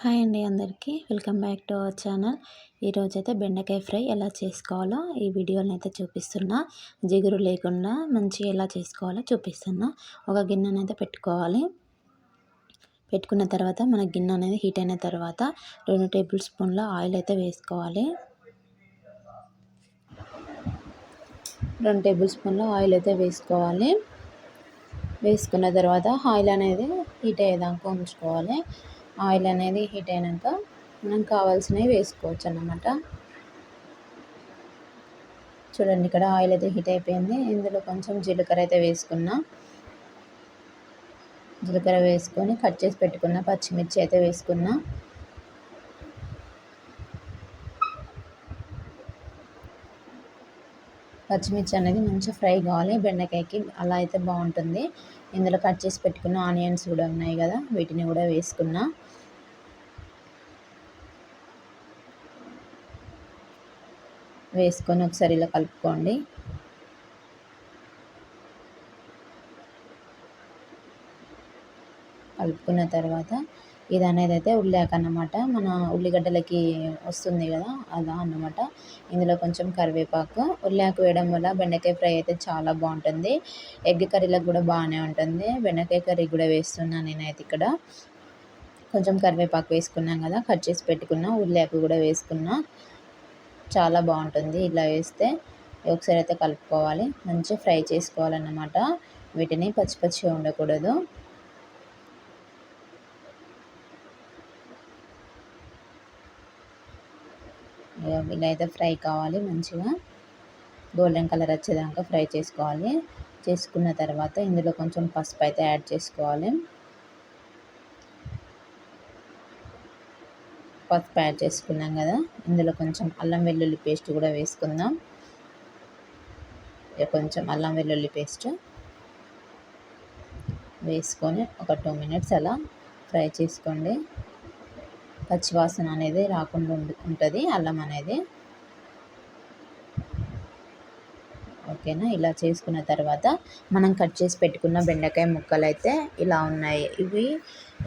Hi అండి అందరికీ welcome back to our channel. ఈరోజైతే బెండకాయ ఫ్రై ఎలా చేసుకోవాలో ఈ వీడియోని అయితే చూపిస్తున్నా. జిగురు లేకుండా మంచిగా ఎలా చేసుకోవాలో చూపిస్తున్నా. ఒక గిన్నెని అయితే పెట్టుకోవాలి. పెట్టుకున్న తర్వాత మన గిన్నె అనేది హీట్ అయిన తర్వాత 2 టేబుల్ స్పూన్ల ఆయిల్ అయితే వేసుకోవాలి. 2 టేబుల్ స్పూన్ల ఆయిల్ అయితే వేసుకోవాలి. వేసుకున్న తర్వాత ఆయిల్ అనేది హీట్ అయ్యేదాకా ఉంచుకోవాలి. ఆయిల్ అనేది హీట్ అయినాక మనం కావాల్సినవి వేసుకోవచ్చు అన్నమాట. చూడండి, ఇక్కడ ఆయిల్ అయితే హీట్ అయిపోయింది. ఇందులో కొంచెం జీలకర్ర అయితే వేసుకున్నా. జీలకర్ర వేసుకొని కట్ చేసి పెట్టుకున్న పచ్చిమిర్చి అయితే వేసుకున్నా. పచ్చిమిర్చి అనేది మంచిగా ఫ్రై కావాలి బెండకాయకి, అలా అయితే బాగుంటుంది. ఇందులో కట్ చేసి పెట్టుకున్న ఆనియన్స్ కూడా ఉన్నాయి కదా, వీటిని కూడా వేసుకున్నా. వేసుకొని ఒకసారి ఇలా కలుపుకోండి. కలుపుకున్న తర్వాత ఇది అనేది అయితే ఉల్లాక అన్నమాట, మన ఉల్లిగడ్డలకి వస్తుంది కదా అలా అన్నమాట. ఇందులో కొంచెం కరివేపాకు, ఉల్లాకు వేయడం వల్ల బెండకాయ ఫ్రై అయితే చాలా బాగుంటుంది. ఎగ్ కర్రీలకు కూడా బాగానే ఉంటుంది. బెండకాయ కర్రీ కూడా వేస్తున్నాను నేనైతే ఇక్కడ. కొంచెం కరివేపాకు వేసుకున్నాం కదా, కట్ చేసి పెట్టుకున్న ఉల్లాకు కూడా వేసుకున్నా. చాలా బాగుంటుంది ఇలా వేస్తే. ఒకసారి అయితే కలుపుకోవాలి, మంచిగా ఫ్రై చేసుకోవాలన్నమాట. వీటిని పచ్చి పచ్చిగా ఉండకూడదు. ఇలా అయితే ఫ్రై కావాలి, మంచిగా గోల్డెన్ కలర్ వచ్చేదాకా ఫ్రై చేసుకోవాలి. చేసుకున్న తర్వాత ఇందులో కొంచెం పసుపు అయితే యాడ్ చేసుకోవాలి. పసుపు యాడ్ చేసుకున్నాం కదా, ఇందులో కొంచెం అల్లం వెల్లుల్లి పేస్ట్ కూడా వేసుకుందాం. కొంచెం అల్లం వెల్లుల్లి పేస్ట్ వేసుకొని ఒక 2 మినిట్స్ అలా ఫ్రై చేసుకోండి. పచ్చివాసన అనేది రాకుండా ఉంటుంది అల్లం అనేది. ఓకేనా, ఇలా చేసుకున్న తర్వాత మనం కట్ చేసి పెట్టుకున్న బెండకాయ ముక్కలు అయితే ఇలా ఉన్నాయి. ఇవి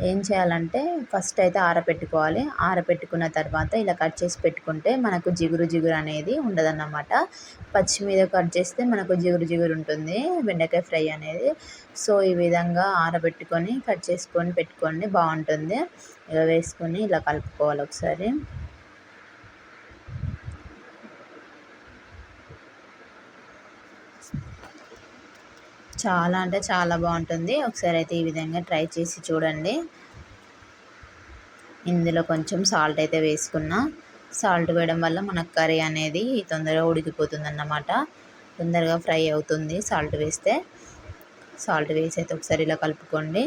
ఏం చేయాలంటే ఫస్ట్ అయితే ఆరబెట్టుకోవాలి. ఆరబెట్టుకున్న తర్వాత ఇలా కట్ చేసి పెట్టుకుంటే మనకు జిగురు జిగురు అనేది ఉండదన్నమాట. పచ్చి మీద కట్ చేస్తే మనకు జిగురు జిగురు ఉంటుంది బెండకాయ ఫ్రై అనేది. సో ఈ విధంగా ఆరబెట్టుకొని కట్ చేసుకొని పెట్టుకోండి, బాగుంటుంది. ఇలా వేసుకొని ఇలా కలుపుకోవాలి ఒకసారి. చాలా అంటే చాలా బాగుంటుంది. ఒకసారి అయితే ఈ విధంగా ట్రై చేసి చూడండి. ఇందులో కొంచెం సాల్ట్ అయితే వేసుకున్నా. సాల్ట్ వేయడం వల్ల మనకు కర్రీ అనేది తొందరగా ఉడికిపోతుంది అన్నమాట, తొందరగా ఫ్రై అవుతుంది సాల్ట్ వేస్తే. సాల్ట్ వేసి అయితే ఒకసారి ఇలా కలుపుకోండి.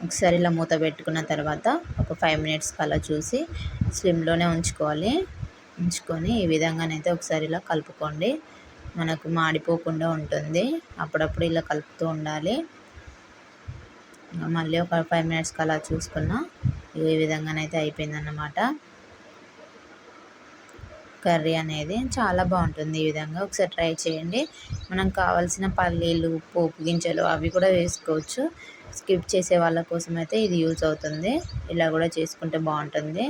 ఒకసారి ఇలా మూత పెట్టుకున్న తర్వాత ఒక 5 మినిట్స్ అలా చూసి స్లిమ్లోనే ఉంచుకొని ఈ విధంగానైతే ఒకసారి ఇలా కలుపుకోండి. మనకు మాడిపోకుండా ఉంటుంది. అప్పుడప్పుడు ఇలా కలుపుతూ ఉండాలి. మళ్ళీ ఒక 5 మినిట్స్కి అలా చూసుకున్నా ఈ విధంగానైతే అయిపోయిందన్నమాట. కర్రీ అనేది చాలా బాగుంటుంది. ఈ విధంగా ఒకసారి ట్రై చేయండి. మనం కావాల్సిన పల్లీలు, పోపు గింజలు అవి కూడా వేసుకోవచ్చు. స్కిప్ చేసే వాళ్ళ కోసం అయితే ఇది యూజ్ అవుతుంది. ఇలా కూడా చేసుకుంటే బాగుంటుంది.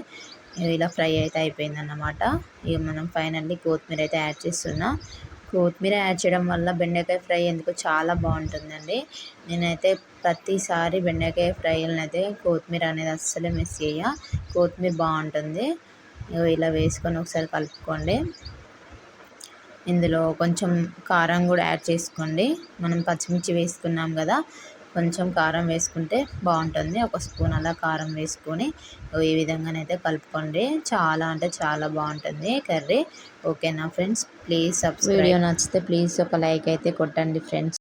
ఇలా ఫ్రై అయితే అయిపోయిందన్నమాట. ఇక మనం ఫైనల్లీ కొత్తిమీర అయితే యాడ్ చేస్తున్నా. కొత్తిమీర యాడ్ చేయడం వల్ల బెండకాయ ఫ్రై ఎందుకు చాలా బాగుంటుందండి. నేనైతే ప్రతిసారి బెండకాయ ఫ్రైలను అయితే కొత్తిమీర అనేది అస్సలు మిస్ చేయ. కొత్తిమీర బాగుంటుంది. ఇలా వేసుకొని ఒకసారి కలుపుకోండి. ఇందులో కొంచెం కారం కూడా యాడ్ చేసుకోండి. మనం పచ్చిమిర్చి వేసుకున్నాం కదా, కొంచెం కారం వేసుకుంటే బాగుంటుంది. ఒక స్పూన్ అలా కారం వేసుకొని ఈ విధంగానైతే కలుపుకోండి. చాలా అంటే చాలా బాగుంటుంది కర్రీ. ఓకేనా ఫ్రెండ్స్, ప్లీజ్ సబ్స్క్రైబ్. వీడియో నచ్చితే ప్లీజ్ ఒక లైక్ అయితే కొట్టండి ఫ్రెండ్స్.